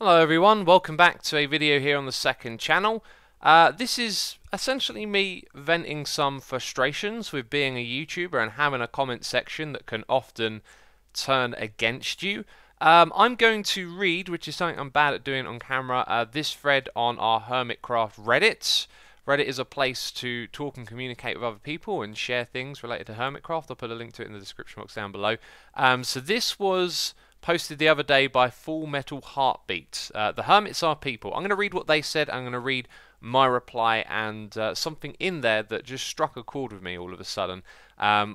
Hello everyone, welcome back to a video here on the second channel. This is essentially me venting some frustrations with being a YouTuber and having a comment section that can often turn against you. I'm going to read, which is something I'm bad at doing on camera, this thread on our Hermitcraft Reddit. Reddit is a place to talk and communicate with other people and share things related to Hermitcraft. I'll put a link to it in the description box down below. So this was posted the other day by Full Metal Heartbeat. The Hermits are people. I'm going to read what they said. I'm going to read my reply and something in there that just struck a chord with me all of a sudden,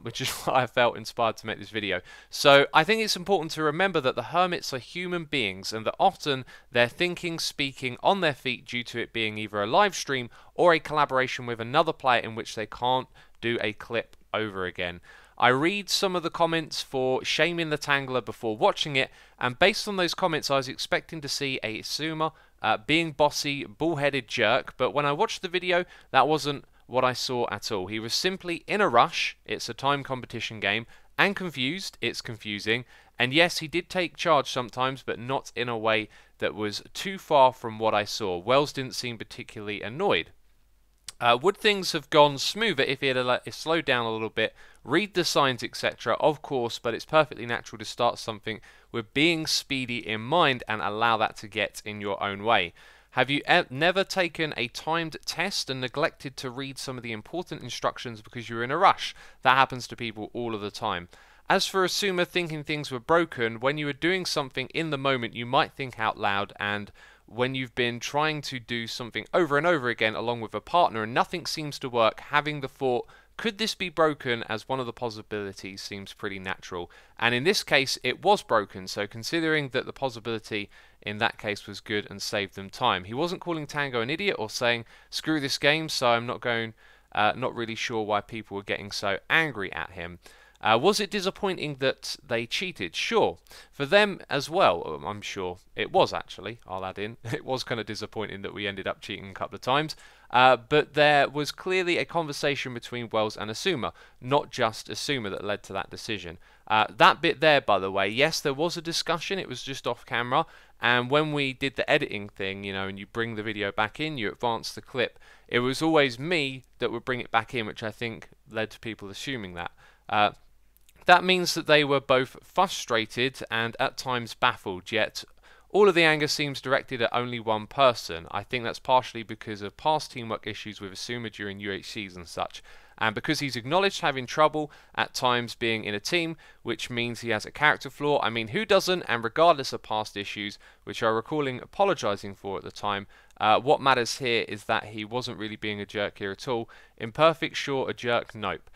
which is why I felt inspired to make this video. So I think it's important to remember that the Hermits are human beings and that often they're thinking, speaking on their feet due to it being either a live stream or a collaboration with another player in which they can't do a clip over again. I read some of the comments for shaming the Tangler before watching it, and based on those comments I was expecting to see a xisuma being bossy, bullheaded jerk, but when I watched the video that wasn't what I saw at all. He was simply in a rush, it's a time competition game, and confused, it's confusing, and yes, he did take charge sometimes, but not in a way that was too far from what I saw. Wells didn't seem particularly annoyed. Would things have gone smoother if he had slowed down a little bit, read the signs, etc.? Of course, but it's perfectly natural to start something with being speedy in mind and allow that to get in your own way. Have you never taken a timed test and neglected to read some of the important instructions because you were in a rush? That happens to people all of the time. As for xisuma thinking things were broken, when you are doing something in the moment you might think out loud, and when you've been trying to do something over and over again along with a partner and nothing seems to work, having the thought, could this be broken, as one of the possibilities seems pretty natural. And in this case it was broken, so considering that the possibility in that case was good and saved them time. He wasn't calling Tango an idiot or saying screw this game, so I'm not really sure why people were getting so angry at him. Was it disappointing that they cheated? Sure. For them as well, I'm sure. It was actually, I'll add in. It was kind of disappointing that we ended up cheating a couple of times. But there was clearly a conversation between Wells and xisuma, not just xisuma that led to that decision. That bit there, by the way, yes, there was a discussion. It was just off camera. And when we did the editing thing, you know, and you bring the video back in, you advance the clip, it was always me that would bring it back in, which I think led to people assuming that. That means that they were both frustrated and at times baffled, yet all of the anger seems directed at only one person. I think that's partially because of past teamwork issues with xisuma during UHCs and such, and because he's acknowledged having trouble at times being in a team, which means he has a character flaw. I mean, who doesn't? And regardless of past issues, which I recalling apologising for at the time, what matters here is that he wasn't really being a jerk here at all. Imperfect, sure, a jerk, nope.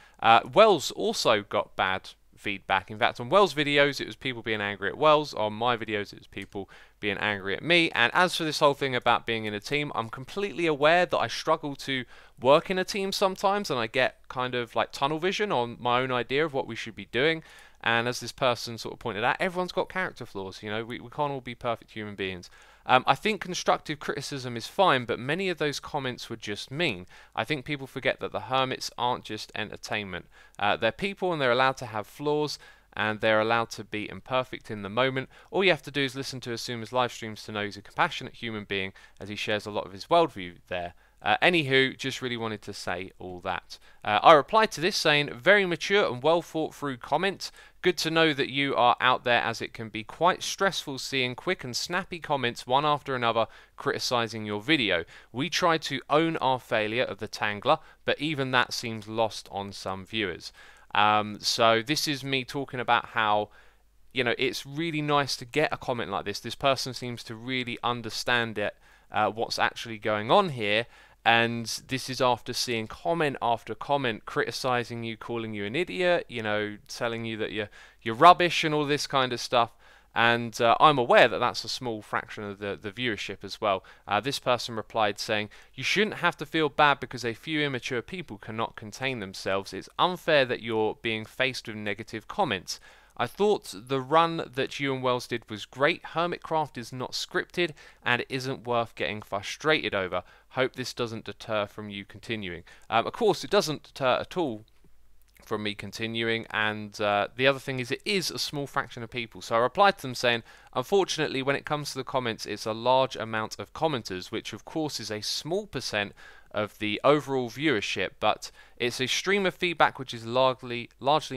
Wells also got bad feedback. In fact, on Wells' videos it was people being angry at Wells, on my videos it was people being angry at me. And as for this whole thing about being in a team, I'm completely aware that I struggle to work in a team sometimes and I get kind of like tunnel vision on my own idea of what we should be doing. And as this person sort of pointed out, everyone's got character flaws, you know, we can't all be perfect human beings. I think constructive criticism is fine, but many of those comments were just mean. I think people forget that the Hermits aren't just entertainment. They're people and they're allowed to have flaws and they're allowed to be imperfect in the moment. All you have to do is listen to xisuma's live streams to know he's a compassionate human being, as he shares a lot of his worldview there. Anywho, just really wanted to say all that. I replied to this saying, very mature and well thought through comment. Good to know that you are out there, as it can be quite stressful seeing quick and snappy comments one after another criticising your video. We try to own our failure of the Tangler, but even that seems lost on some viewers. So this is me talking about how, you know, it's really nice to get a comment like this. This person seems to really understand it, what's actually going on here. And this is after seeing comment after comment criticising you, calling you an idiot, you know, telling you that you're rubbish and all this kind of stuff. And I'm aware that that's a small fraction of the viewership as well. This person replied saying, you shouldn't have to feel bad because a few immature people cannot contain themselves. It's unfair that you're being faced with negative comments. I thought the run that you and Wells did was great. Hermitcraft is not scripted and it isn't worth getting frustrated over. Hope this doesn't deter from you continuing. Of course, it doesn't deter at all from me continuing. And the other thing is, it is a small fraction of people. So I replied to them saying, unfortunately, when it comes to the comments, it's a large amount of commenters, which of course is a small percent of the overall viewership, but it's a stream of feedback which is largely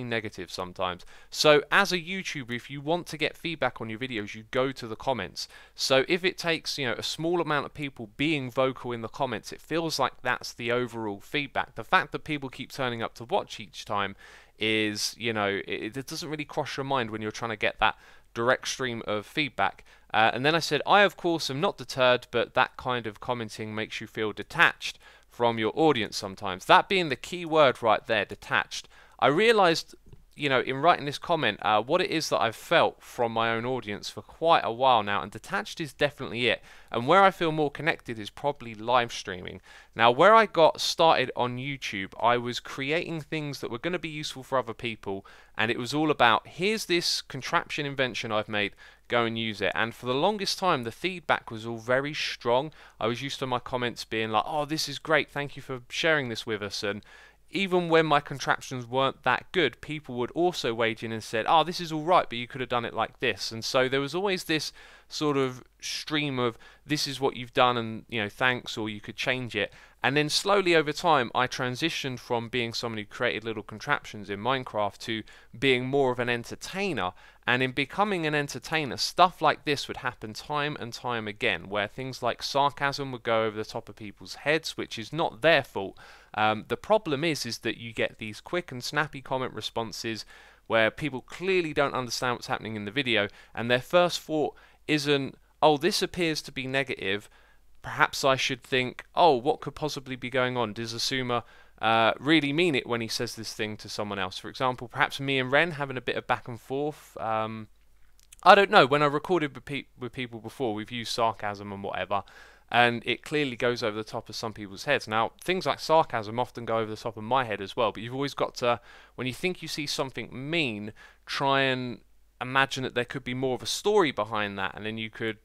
negative sometimes. So as a YouTuber, if you want to get feedback on your videos, you go to the comments. So if it takes, you know, a small amount of people being vocal in the comments, it feels like that's the overall feedback. The fact that people keep turning up to watch each time is, you know, it doesn't really cross your mind when you're trying to get that direct stream of feedback. And then I said, I of course am not deterred, but that kind of commenting makes you feel detached from your audience sometimes. That being the key word right there, detached. I realized, you know, in writing this comment, what it is that I've felt from my own audience for quite a while now, and detached is definitely it. And where I feel more connected is probably live streaming. Now, where I got started on YouTube, I was creating things that were going to be useful for other people, and it was all about, here's this contraption invention I've made, go and use it. And for the longest time, the feedback was all very strong. I was used to my comments being like, oh, this is great, thank you for sharing this with us. And even when my contraptions weren't that good, people would also weigh in and said, oh, this is all right, but you could have done it like this. And so there was always this sort of stream of, this is what you've done, and, you know, thanks, or you could change it. And then slowly over time, I transitioned from being someone who created little contraptions in Minecraft to being more of an entertainer. And in becoming an entertainer, stuff like this would happen time and time again, where things like sarcasm would go over the top of people's heads, which is not their fault. The problem is that you get these quick and snappy comment responses where people clearly don't understand what's happening in the video, and their first thought isn't, oh, this appears to be negative, perhaps I should think, oh, what could possibly be going on? Does Asuma really mean it when he says this thing to someone else? For example, perhaps me and Ren having a bit of back and forth. I don't know. When I recorded with people before, we've used sarcasm and whatever, and it clearly goes over the top of some people's heads. Now, things like sarcasm often go over the top of my head as well, but you've always got to, when you think you see something mean, try and imagine that there could be more of a story behind that, and then you could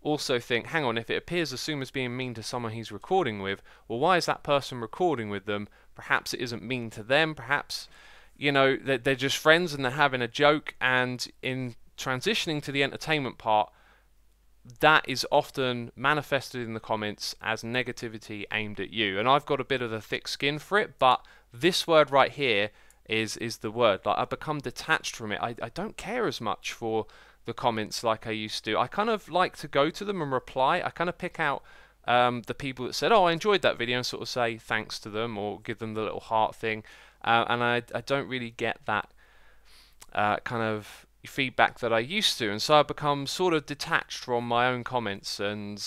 also think, hang on, if it appears Asuma's being mean to someone he's recording with, well, why is that person recording with them? Perhaps it isn't mean to them, perhaps, you know, they're just friends and they're having a joke. And in transitioning to the entertainment part, that is often manifested in the comments as negativity aimed at you. And I've got a bit of a thick skin for it, but this word right here is the word. Like, I've become detached from it. I don't care as much for the comments like I used to. I kind of like to go to them and reply. I kind of pick out the people that said, oh, I enjoyed that video, and sort of say thanks to them or give them the little heart thing. And I don't really get that kind of feedback that I used to. And so I've become sort of detached from my own comments, and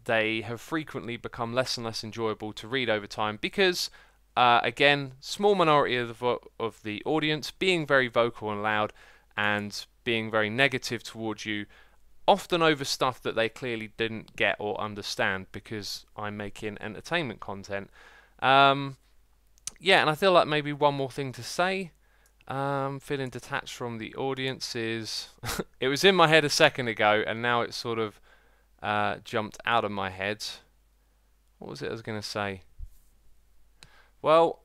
they have frequently become less and less enjoyable to read over time because, again, small minority of the audience being very vocal and loud and being very negative towards you, often over stuff that they clearly didn't get or understand because I'm making entertainment content. Yeah, and I feel like maybe one more thing to say. Feeling detached from the audience is it was in my head a second ago, and now it's sort of jumped out of my head. What was it I was going to say? Well,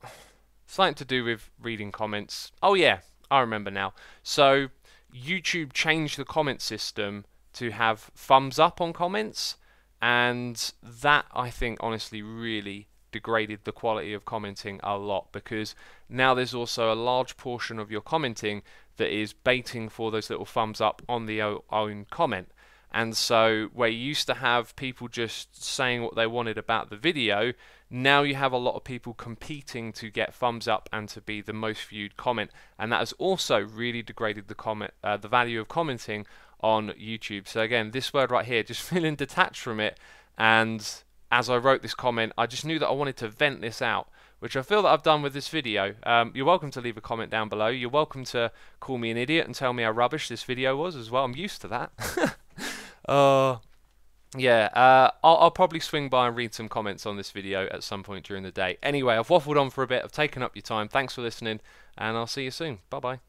something to do with reading comments. Oh yeah, I remember now. So YouTube changed the comment system to have thumbs up on comments, and that, I think, honestly really degraded the quality of commenting a lot, because now there's also a large portion of your commenting that is baiting for those little thumbs up on the own comment. And so where you used to have people just saying what they wanted about the video, now you have a lot of people competing to get thumbs up and to be the most viewed comment, and that has also really degraded the value of commenting on YouTube. So again, this word right here, just feeling detached from it, and as I wrote this comment, I just knew that I wanted to vent this out, which I feel that I've done with this video. You're welcome to leave a comment down below. You're welcome to call me an idiot and tell me how rubbish this video was as well. I'm used to that. Yeah, I'll probably swing by and read some comments on this video at some point during the day. Anyway, I've waffled on for a bit. I've taken up your time. Thanks for listening, and I'll see you soon. Bye-bye.